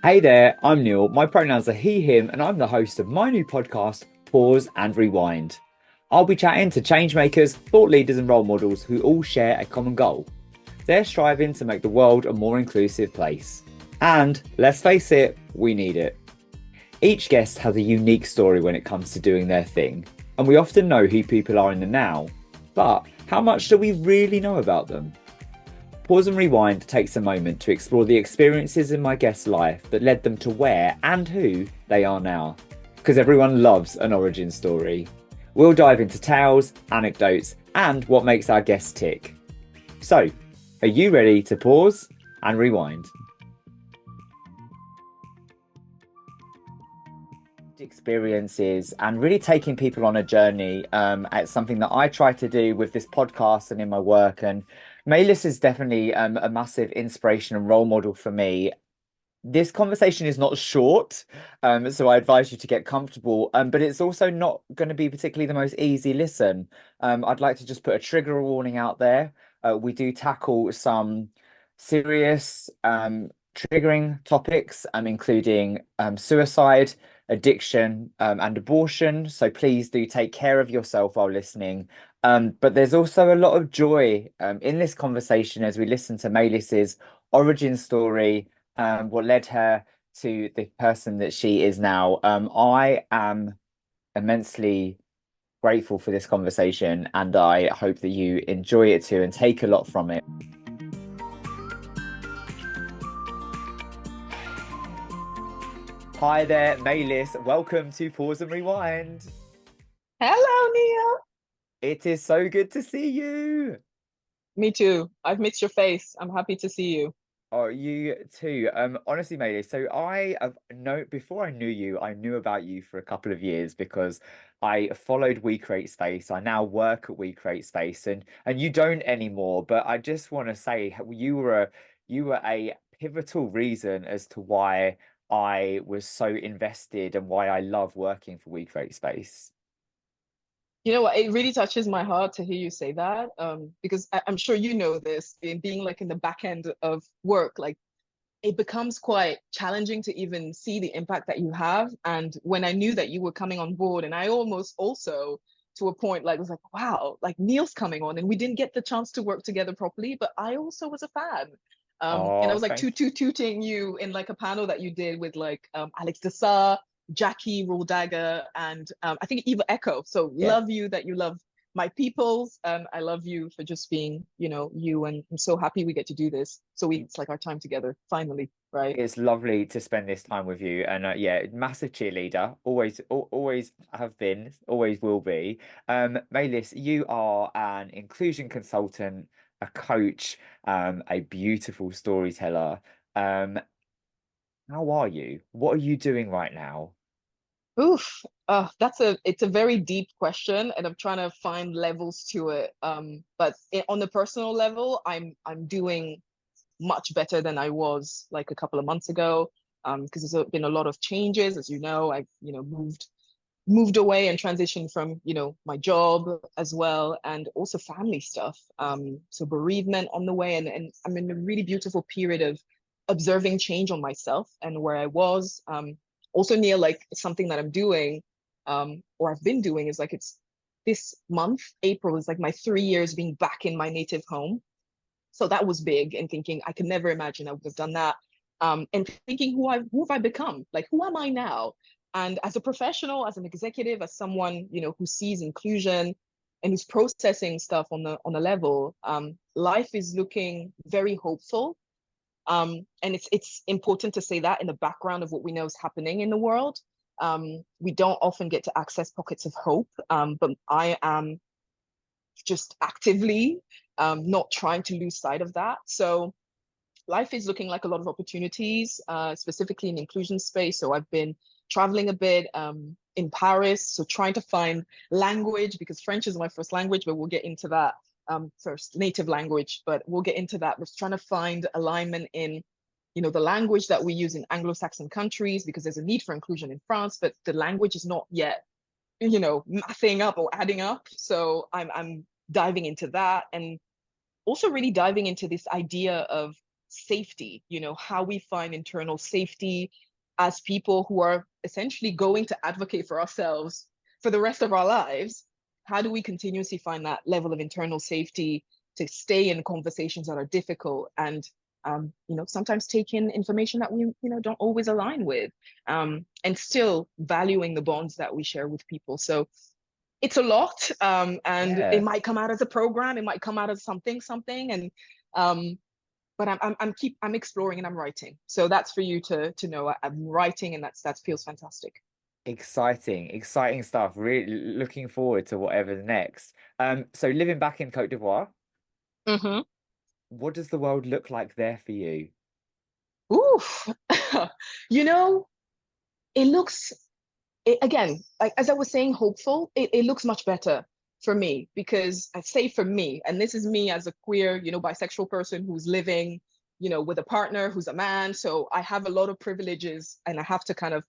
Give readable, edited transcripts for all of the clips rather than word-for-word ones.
Hey there, I'm Neil. My pronouns are he, him, and I'm the host of my new podcast, Pause and Rewind. I'll be chatting to changemakers, thought leaders, and role models who all share a common goal. They're striving to make the world a more inclusive place. And let's face it, we need it. Each guest has a unique story when it comes to doing their thing, and we often know who people are in the now. But how much do we really know about them? Pause and Rewind takes a moment to explore the experiences in my guest's life that led them to where and who they are now. Because everyone loves an origin story. We'll dive into tales, anecdotes, and what makes our guests tick. So, are you ready to pause and rewind? Experiences and really taking people on a journey. It's something that I try to do with this podcast and in my work. And Maylis is definitely a massive inspiration and role model for me. This conversation is not short, so I advise you to get comfortable. But it's also not going to be particularly the most easy listen. I'd like to just put a trigger warning out there. We do tackle some serious, triggering topics, including suicide, addiction, and abortion. So please do take care of yourself while listening. But there's also a lot of joy in this conversation as we listen to Maylis's origin story, what led her to the person that she is now. I am immensely grateful for this conversation, and I hope that you enjoy it too and take a lot from it. Hi there, Maylis. Welcome to Pause and Rewind. Hello, Neil. It is so good to see you. Me too. I've missed your face. I'm happy to see you. Oh, you too. Honestly, Maylis, so I have no before I knew you, I knew about you for a couple of years because I followed We Create Space. I now work at We Create Space, and you don't anymore. But I just want to say you were a pivotal reason as to why I was so invested and why I love working for We Create Space. You know what? It really touches my heart to hear you say that. Because I'm sure you know this, being like in the back end of work, like it becomes quite challenging to even see the impact that you have. And when I knew that you were coming on board, and I almost also to a point like was like, wow, like Neil's coming on, and we didn't get the chance to work together properly, but I also was a fan. And I Oh, was like thank tooting you in like a panel that you did with like Alex Dessar, Jackie Rule Dagger, and I think Eva Echo. So yeah. love you that you love my peoples. I love you for just being, you, and I'm so happy we get to do this. So it's like our time together, finally, right? It's lovely to spend this time with you, and yeah, massive cheerleader. Always have been, always will be. Maylis, you are an inclusion consultant, a coach, a beautiful storyteller. Um, how are you? What are you doing right now? Oof, it's a very deep question, and I'm trying to find levels to it. But on the personal level, I'm doing much better than I was like a couple of months ago. Because there's been a lot of changes, as you know. I've moved away and transitioned from my job as well, and also family stuff. So bereavement on the way, and I'm in a really beautiful period of observing change on myself and where I was. Also near like something that I'm doing, or I've been doing, is like it's this month, April, is like my 3 years being back in my native home. So that was big, and thinking I could never imagine I would have done that. And thinking who have I become? Like who am I now? And as a professional, as an executive, as someone who sees inclusion and who's processing stuff on a level, life is looking very hopeful. And it's important to say that in the background of what we know is happening in the world. We don't often get to access pockets of hope, but I am just actively not trying to lose sight of that. So life is looking like a lot of opportunities, specifically in inclusion space. So I've been traveling a bit in Paris, so trying to find language, because French is my first language, but we'll get into that first, native language, but we'll get into that. We're trying to find alignment in the language that we use in Anglo-Saxon countries, because there's a need for inclusion in France, but the language is not yet mathing up or adding up. So I'm diving into that, and also really diving into this idea of safety, how we find internal safety as people who are essentially going to advocate for ourselves for the rest of our lives. How do we continuously find that level of internal safety to stay in conversations that are difficult and sometimes take in information that we don't always align with, and still valuing the bonds that we share with people. So it's a lot, and it Yeah. might come out as a program, it might come out as something, and but I'm exploring and I'm writing. So that's for you to know. I'm writing, and that feels fantastic. Exciting stuff. Really looking forward to whatever's next. So living back in Cote d'Ivoire, Hmm. what does the world look like there for you? Oof. you know, it looks again, like as I was saying, hopeful. It looks much better for me because I say for me, and this is me as a queer, bisexual person who's living, with a partner who's a man. So I have a lot of privileges, and I have to kind of,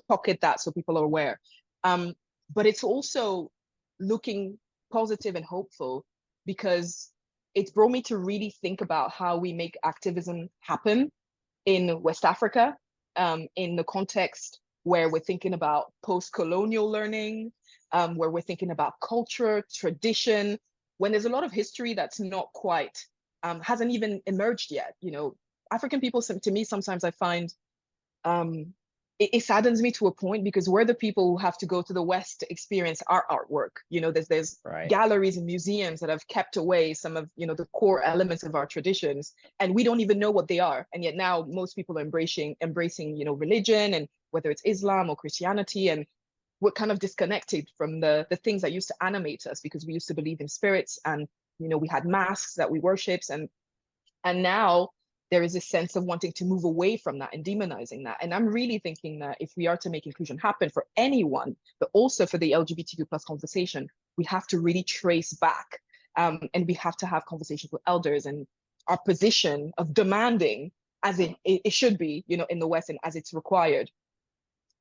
pocket that so people are aware. Um, but it's also looking positive and hopeful because it's brought me to really think about how we make activism happen in West Africa, in the context where we're thinking about post-colonial learning, where we're thinking about culture, tradition, when there's a lot of history that's not quite, hasn't even emerged yet. African people, to me, sometimes I find um, it saddens me to a point because we're the people who have to go to the West to experience our artwork. There's Right. galleries and museums that have kept away some of the core elements of our traditions, and we don't even know what they are. And yet now most people are embracing religion, and whether it's Islam or Christianity, and we're kind of disconnected from the things that used to animate us because we used to believe in spirits, and we had masks that we worshipped, and now there is a sense of wanting to move away from that and demonizing that. And I'm really thinking that if we are to make inclusion happen for anyone, but also for the LGBTQ plus conversation, we have to really trace back, and we have to have conversations with elders, and our position of demanding, as it should be, in the West, and as it's required.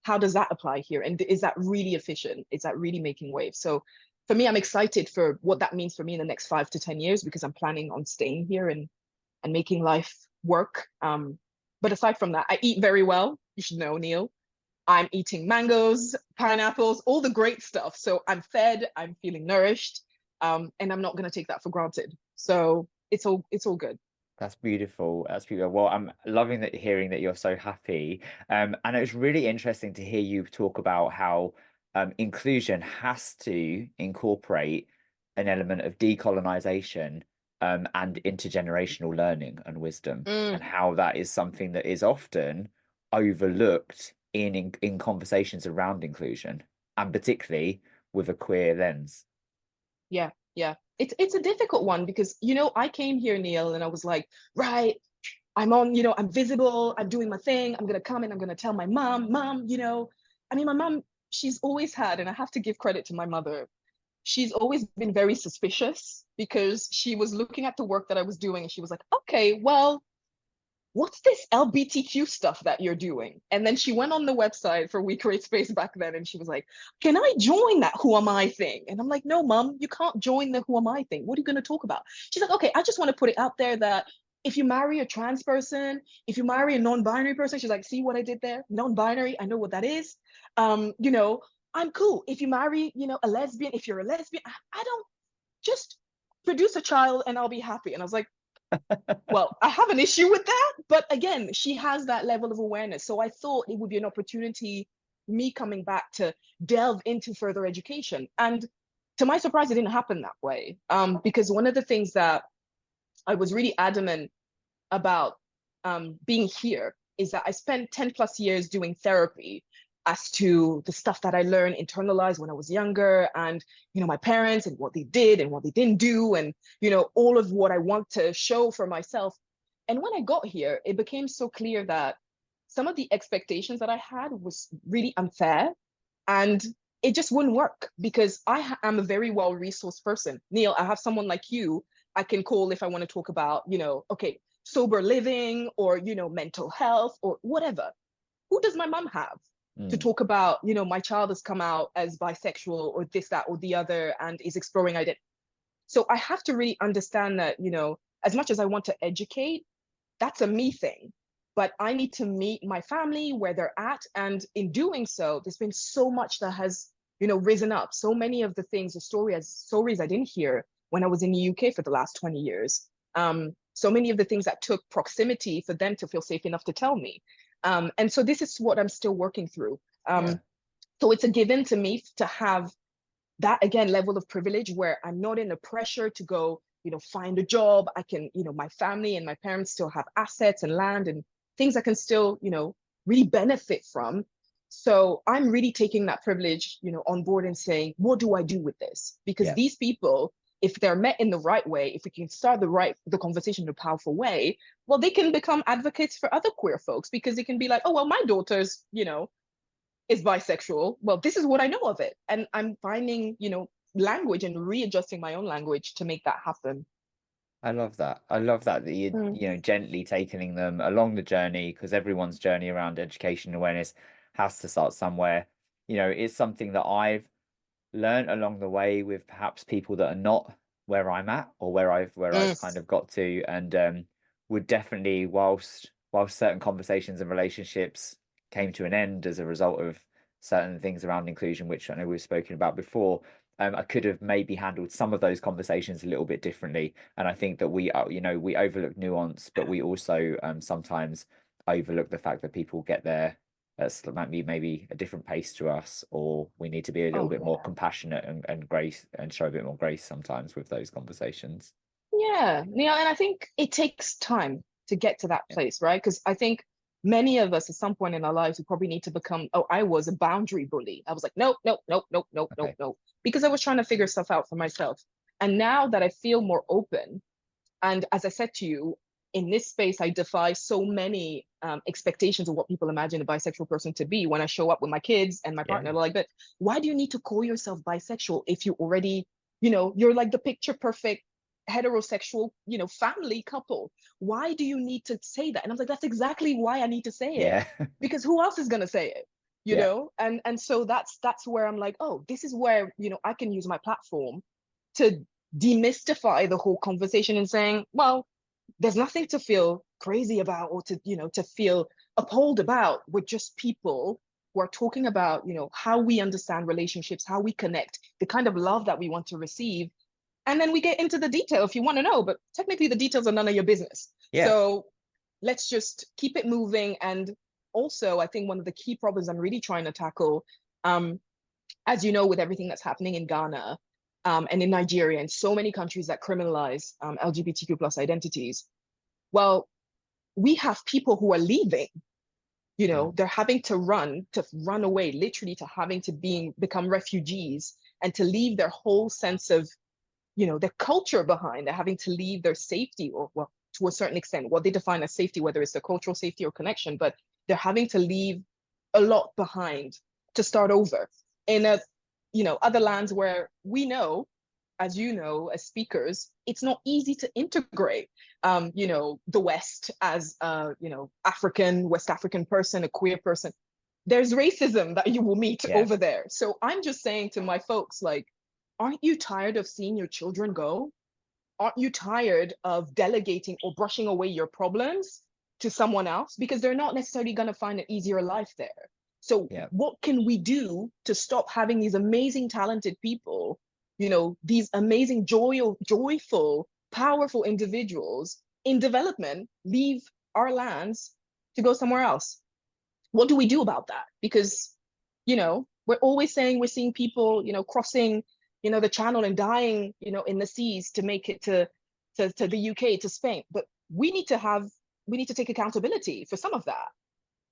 How does that apply here? And is that really efficient? Is that really making waves? So for me, I'm excited for what that means for me in the next 5 to 10 years because I'm planning on staying here and making life work. But aside from that, I eat very well. You should know, Neil. I'm eating mangoes, pineapples, all the great stuff. So I'm fed, I'm feeling nourished, and I'm not going to take that for granted. So it's all good. That's beautiful. That's beautiful. Well, I'm loving that hearing that you're so happy. And it's really interesting to hear you talk about how inclusion has to incorporate an element of decolonization and intergenerational learning and wisdom, and Mm, how that is something that is often overlooked in conversations around inclusion, and particularly with a queer lens. yeah, yeah. It's a difficult one because I came here, Neil, and I was like, right, I'm on, I'm visible, I'm doing my thing, I'm gonna come and I'm gonna tell my mom, I mean, my mom, she's always had, and I have to give credit to my mother, she's always been very suspicious because she was looking at the work that I was doing and she was like, okay, well, what's this LBTQ stuff that you're doing? And then she went on the website for We Create Space back then and she was like, can I join that Who Am I thing? And I'm like, no, mom, you can't join the Who Am I thing. What are you going to talk about? She's like, okay, I just want to put it out there that if you marry a trans person, if you marry a non-binary person, she's like, see what I did there? Non-binary, I know what that is. Um, you know, I'm cool. If you marry, a lesbian, if you're a lesbian, I don't just produce a child and I'll be happy. And I was like, well, I have an issue with that, but again, she has that level of awareness. So I thought it would be an opportunity, me coming back to delve into further education. And to my surprise, it didn't happen that way. Because one of the things that I was really adamant about being here is that I spent 10 plus years doing therapy as to the stuff that I learned internalized when I was younger, and my parents and what they did and what they didn't do, and all of what I want to show for myself. And when I got here, it became so clear that some of the expectations that I had was really unfair, and it just wouldn't work because am a very well resourced person. Neil, I have someone like you I can call if I want to talk about, okay, sober living or, mental health or whatever. Who does my mom have to Mm. talk about, my child has come out as bisexual or this, that, or the other and is exploring identity? So I have to really understand that, as much as I want to educate, that's a me thing. But I need to meet my family where they're at. And in doing so, there's been so much that has, risen up. So many of the things, the stories I didn't hear when I was in the UK for the last 20 years. So many of the things that took proximity for them to feel safe enough to tell me. And so this is what I'm still working through. Yeah. So it's a given to me to have that, again, level of privilege where I'm not in the pressure to go, find a job. I can, my family and my parents still have assets and land and things I can still, really benefit from. So I'm really taking that privilege, on board and saying, what do I do with this? Because Yeah. these people, if they're met in the right way, if we can start the conversation in a powerful way, well, they can become advocates for other queer folks because they can be like, oh, well, my daughter's, is bisexual. Well, this is what I know of it. And I'm finding, language and readjusting my own language to make that happen. I love that. I love that you, Mm. gently taking them along the journey, because everyone's journey around education and awareness has to start somewhere. It's something that I've learned along the way with perhaps people that are not where I'm at, or where I've Mm. kind of got to, and would definitely, whilst certain conversations and relationships came to an end as a result of certain things around inclusion, which I know we've spoken about before, I could have maybe handled some of those conversations a little bit differently. And I think that we are, we overlook nuance, but we also sometimes overlook the fact that people get there that's maybe a different pace to us, or we need to be a little Oh, bit more yeah. compassionate and grace, and show a bit more grace sometimes with those conversations. Yeah. And I think it takes time to get to that Yeah. place, right? Because I think many of us at some point in our lives, we probably need to become, oh, I was a boundary bully. I was like, nope, nope, nope, nope, nope, nope, Okay. nope, because I was trying to figure stuff out for myself. And now that I feel more open, and as I said to you, in this space, I defy so many expectations of what people imagine a bisexual person to be. When I show up with my kids and my Yeah. partner, they're like, but why do you need to call yourself bisexual if you already, you're like the picture perfect heterosexual, family couple? Why do you need to say that? And I was like, that's exactly why I need to say it, Yeah. because who else is going to say it? Yeah. And so that's where I'm like, oh, this is where, I can use my platform to demystify the whole conversation and saying, well, there's nothing to feel crazy about or to, to feel appalled about. We're just people who are talking about, how we understand relationships, how we connect, the kind of love that we want to receive. And then we get into the detail if you want to know, but technically the details are none of your business. Yeah. So let's just keep it moving. And also, I think one of the key problems I'm really trying to tackle, as you know, with everything that's happening in Ghana, and in Nigeria and so many countries that criminalize LGBTQ plus identities, well, we have people who are leaving. Mm. They're having to run away, literally to having to become refugees and to leave their whole sense of, their culture behind. They're having to leave their safety, or, well, to a certain extent, what they define as safety, whether it's the cultural safety or connection, but they're having to leave a lot behind to start over in other lands where we know, as you know, as speakers, it's not easy to integrate, the West as African, West African person, a queer person. There's racism that you will meet Yeah. over there. So I'm just saying to my folks, like, aren't you tired of seeing your children go? Aren't you tired of delegating or brushing away your problems to someone else? Because they're not necessarily going to find an easier life there. So, Yeah. what can we do to stop having these amazing, talented people, these amazing, joyful, powerful individuals in development leave our lands to go somewhere else? What do we do about that? Because, we're always saying we're seeing people, crossing, the channel and dying, in the seas to make it to the UK, to Spain. But we need to take accountability for some of that,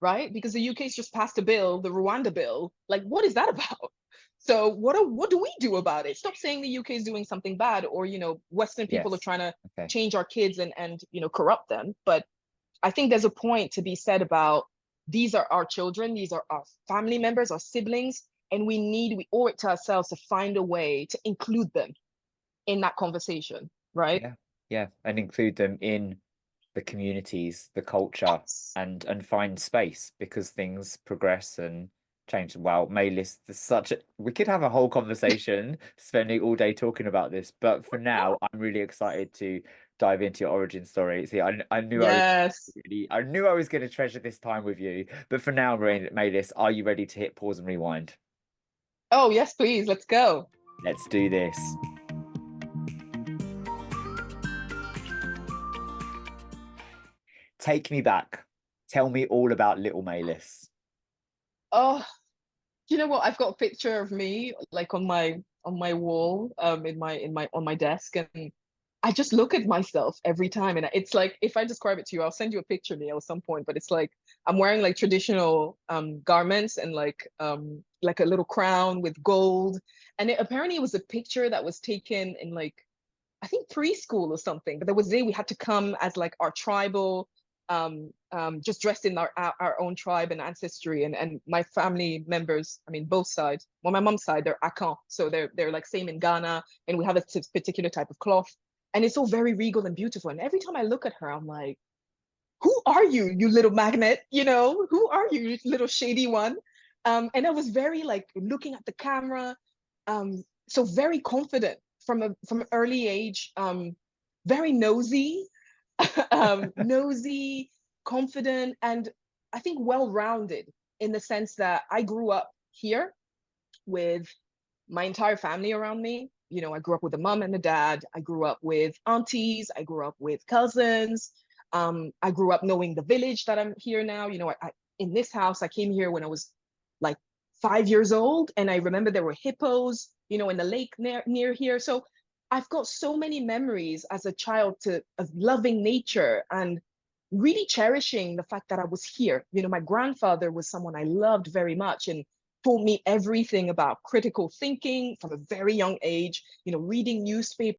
right? Because the UK's just passed a bill, the Rwanda bill. Like, what is that about? So what do we do about it? Stop saying the UK is doing something bad, or Western people are Yes. trying to Okay. change our kids and corrupt them. But I think there's a point to be said about, these are our children, these are our family members, our siblings, and we owe it to ourselves to find a way to include them in that conversation, right? Yeah. Yeah. And include them in the communities, the culture, Yes. and find space, because things progress and change. Wow, Maylis, there's such a we could have a whole conversation spending all day talking about this, but for now, I'm really excited to dive into your origin story. See, I knew Yes. I knew I was going to treasure this time with you. But for now, Maylis, are you ready to hit pause and rewind? Oh, yes, please. Let's go. Let's do this. Take me back. Tell me all about little Maylis. Oh, you know what? I've got a picture of me like on my wall, in my on my desk, and I just look at myself every time, and it's like if I describe it to you, I'll send you a picture, Neil, at some point. But it's like I'm wearing like traditional garments and like a little crown with gold, and apparently it was a picture that was taken in like I think preschool or something. But there was a day we had to come as like our tribal, just dressed in our own tribe and ancestry. And my family members, I mean, both sides. Well, my mom's side, they're Akan. So they're like same in Ghana. And we have a particular type of cloth. And it's all very regal and beautiful. And every time I look at her, I'm like, who are you, you little magnet? You know, who are you, you little shady one? And I was very like looking at the camera, so very confident from an early age, very nosy, nosy, confident, and I think well-rounded in the sense that I grew up here with my entire family around me. You know, I grew up with a mom and a dad. I grew up with aunties. I grew up with cousins. I grew up knowing the village that I'm here now. You know, in this house, I came here when I was like 5 years old, and I remember there were hippos, you know, in the lake near here. So I've got so many memories as a child of loving nature and really cherishing the fact that I was here. You know, my grandfather was someone I loved very much and taught me everything about critical thinking from a very young age, you know, reading newspapers